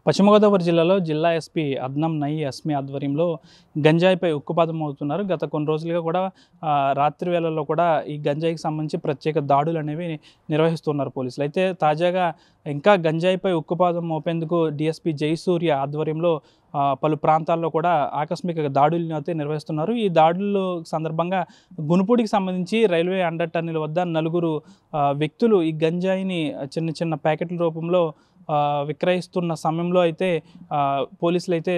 పశ్చిమ గోదావరి జిల్లాలో జిల్లా ఎస్పీ అద్నం నయీ అస్మి ఆధ్వర్యంలో గంజాయిపై ఉక్కుపాదం అవుతున్నారు. గత కొన్ని రోజులుగా కూడా రాత్రి వేళల్లో కూడా ఈ గంజాయికి సంబంధించి ప్రత్యేక దాడులు అనేవి నిర్వహిస్తున్నారు పోలీసులు. అయితే తాజాగా ఇంకా గంజాయిపై ఉక్కుపాదం మోపేందుకు డీఎస్పీ జయసూర్య ఆధ్వర్యంలో పలు ప్రాంతాల్లో కూడా ఆకస్మిక దాడులను అయితే నిర్వహిస్తున్నారు. ఈ దాడుల సందర్భంగా గునుపూడికి సంబంధించి రైల్వే అండర్ టన్నెల్ వద్ద నలుగురు వ్యక్తులు ఈ గంజాయిని చిన్న చిన్న ప్యాకెట్ల రూపంలో విక్రయిస్తున్న సమయంలో అయితే పోలీసులు అయితే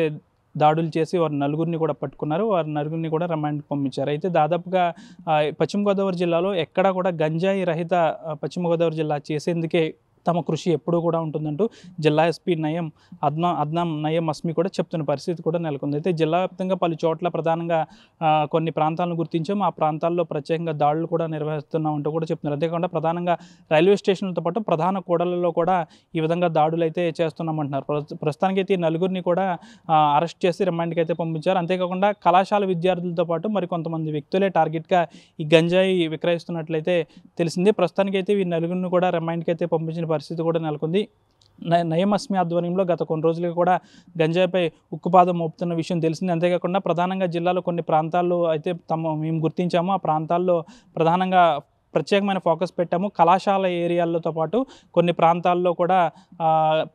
దాడులు చేసి వారి నలుగురిని కూడా పట్టుకున్నారు. వారి నలుగురిని కూడా రిమాండ్కి పంపించారు. అయితే దాదాపుగా పశ్చిమ గోదావరి జిల్లాలో ఎక్కడా కూడా గంజాయి రహిత పశ్చిమ గోదావరి జిల్లా చేసేందుకే తమ కృషి ఎప్పుడూ కూడా ఉంటుందంటూ జిల్లా ఎస్పీ అద్నం నయీం అస్మి కూడా చెప్తున్న పరిస్థితి కూడా నెలకొంది. అయితే జిల్లా వ్యాప్తంగా పలు చోట్ల ప్రధానంగా కొన్ని ప్రాంతాలను గుర్తించాము. ఆ ప్రాంతాల్లో ప్రత్యేకంగా దాడులు కూడా నిర్వహిస్తున్నామంటూ కూడా చెప్తున్నారు. అంతేకాకుండా ప్రధానంగా రైల్వే స్టేషన్లతో పాటు ప్రధాన కూడళ్లలో కూడా ఈ విధంగా దాడులు అయితే చేస్తున్నామంటున్నారు. ప్రస్తుతానికి అయితే ఈ నలుగురిని కూడా అరెస్ట్ చేసి రిమాండ్కి అయితే పంపించారు. అంతేకాకుండా కళాశాల విద్యార్థులతో పాటు మరికొంతమంది వ్యక్తులే టార్గెట్గా ఈ గంజాయి విక్రయిస్తున్నట్లయితే తెలిసింది. ప్రస్తుతానికి అయితే ఈ నలుగురిని కూడా రిమాండ్కి అయితే పంపించిన పరిస్థితి కూడా నెలకొంది. నయీం అస్మి ఆధ్వర్యంలో గత కొన్ని రోజులుగా కూడా గంజాయిపై ఉక్కుపాదం మోపుతున్న విషయం తెలిసింది. అంతేకాకుండా ప్రధానంగా జిల్లాలో కొన్ని ప్రాంతాల్లో అయితే మేము గుర్తించాము. ఆ ప్రాంతాల్లో ప్రధానంగా ప్రత్యేకమైన ఫోకస్ పెట్టాము. కళాశాల ఏరియాలతో పాటు కొన్ని ప్రాంతాల్లో కూడా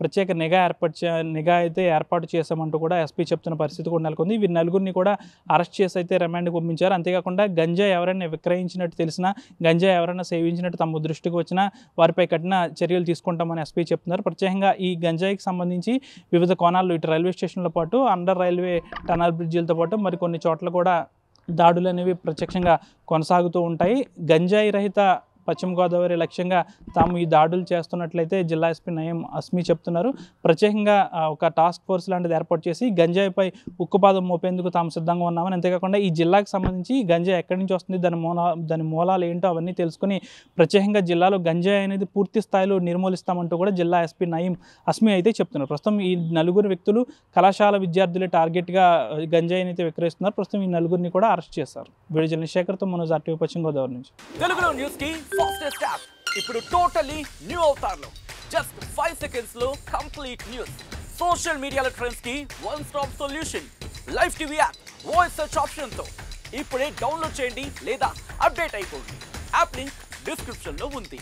ప్రత్యేక నిఘా అయితే ఏర్పాటు చేశామంటూ కూడా ఎస్పీ చెప్తున్న పరిస్థితి కూడా నెలకొంది. వీరి నలుగురిని కూడా అరెస్ట్ చేసి అయితే రిమాండ్కి పంపించారు. అంతేకాకుండా గంజాయి ఎవరైనా విక్రయించినట్టు తెలిసినా, గంజాయి ఎవరైనా సేవించినట్టు తమ దృష్టికి వచ్చినా వారిపై కఠిన చర్యలు తీసుకుంటామని ఎస్పీ చెప్తున్నారు. ప్రత్యేకంగా ఈ గంజాయికి సంబంధించి వివిధ కోణాల్లో ఇటు రైల్వే స్టేషన్లతో పాటు అండర్ రైల్వే టనల్ బ్రిడ్జిలతో పాటు మరికొన్ని చోట్ల కూడా దాడులు అనేవి ప్రత్యక్షంగా కొనసాగుతూ ఉంటాయి. గంజాయి రహిత పశ్చిమ గోదావరి లక్ష్యంగా తాము ఈ దాడులు చేస్తున్నట్లయితే జిల్లా ఎస్పీ నయీం అస్మి చెప్తున్నారు. ప్రత్యేకంగా ఒక టాస్క్ ఫోర్స్ లాంటిది ఏర్పాటు చేసి గంజాయిపై ఉక్కుపాదం మోపేందుకు తాము సిద్ధంగా ఉన్నామని, అంతేకాకుండా ఈ జిల్లాకు సంబంధించి గంజాయి ఎక్కడి నుంచి వస్తుంది, దాని మూలాలు ఏంటో అవన్నీ తెలుసుకుని ప్రత్యేకంగా జిల్లాలో గంజాయి అనేది పూర్తి స్థాయిలో నిర్మూలిస్తామంటూ కూడా జిల్లా ఎస్పీ నయీం అస్మి అయితే చెప్తున్నారు. ప్రస్తుతం ఈ నలుగురు వ్యక్తులు కళాశాల విద్యార్థులే టార్గెట్గా గంజాయిని అయితే విక్రయిస్తున్నారు. ప్రస్తుతం ఈ నలుగురిని కూడా అరెస్ట్ చేశారు. వీడియో జర్నలిస్ట్ శేఖర్తో మనోజ్ RTV పశ్చిమ గోదావరి నుంచి. ఫాస్టెస్ట్ యాప్ ఇప్పుడు టోటలీ న్యూ అవతార్లో జస్ట్ 5 సెకండ్స్ లో కంప్లీట్ న్యూస్, సోషల్ మీడియాలో ట్రెండ్స్ కి one stop solution, live TV app, voice search option తో ఇప్పుడే డౌన్లోడ్ చేయండి లేదా అప్డేట్ అయిపోండి. యాప్ లింక్ డిస్క్రిప్షన్ లో ఉంది.